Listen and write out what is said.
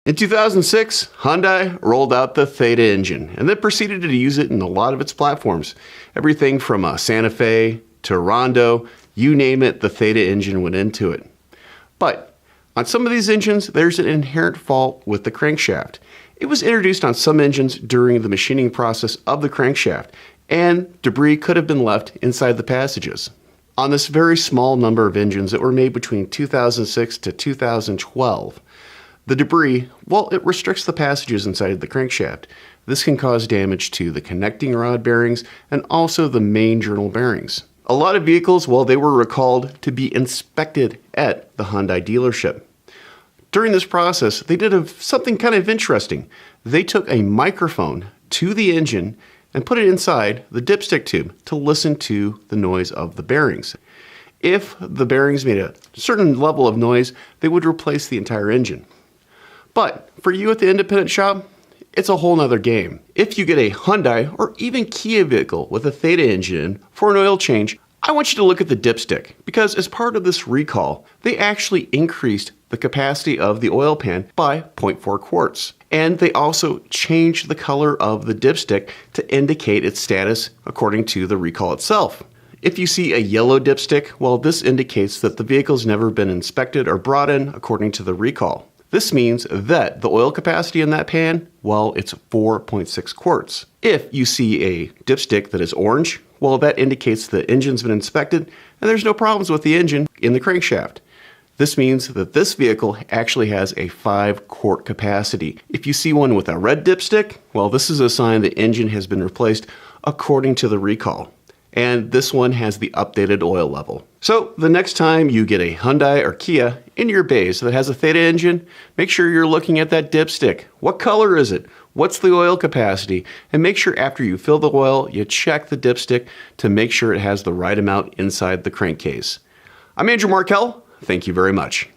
In 2006, Hyundai rolled out the Theta engine and then proceeded to use it in a lot of its platforms. Everything from a Santa Fe to Rondo, you name it, the Theta engine went into it. But on some of these engines, there's an inherent fault with the crankshaft. It was introduced on some engines during the machining process of the crankshaft, and debris could have been left inside the passages. On this very small number of engines that were made between 2006 to 2012, the debris, well, it restricts the passages inside the crankshaft. This can cause damage to the connecting rod bearings and also the main journal bearings. A lot of vehicles, well, they were recalled to be inspected at the Hyundai dealership. During this process, they did something kind of interesting. They took a microphone to the engine and put it inside the dipstick tube to listen to the noise of the bearings. If the bearings made a certain level of noise, they would replace the entire engine. But for you at the independent shop, it's a whole nother game. If you get a Hyundai or even Kia vehicle with a Theta engine for an oil change, I want you to look at the dipstick, because as part of this recall, they actually increased the capacity of the oil pan by 0.4 quarts. And they also changed the color of the dipstick to indicate its status according to the recall itself. If you see a yellow dipstick, well, this indicates that the vehicle's never been inspected or brought in according to the recall. This means that the oil capacity in that pan, well, it's 4.6 quarts. If you see a dipstick that is orange, well, that indicates the engine's been inspected and there's no problems with the engine in the crankshaft. This means that this vehicle actually has a 5-quart capacity. If you see one with a red dipstick, well, this is a sign the engine has been replaced according to the recall. And this one has the updated oil level. So the next time you get a Hyundai or Kia in your bays that has a Theta engine, make sure you're looking at that dipstick. What color is it? What's the oil capacity? And make sure after you fill the oil, you check the dipstick to make sure it has the right amount inside the crankcase. I'm Andrew Markell. Thank you very much.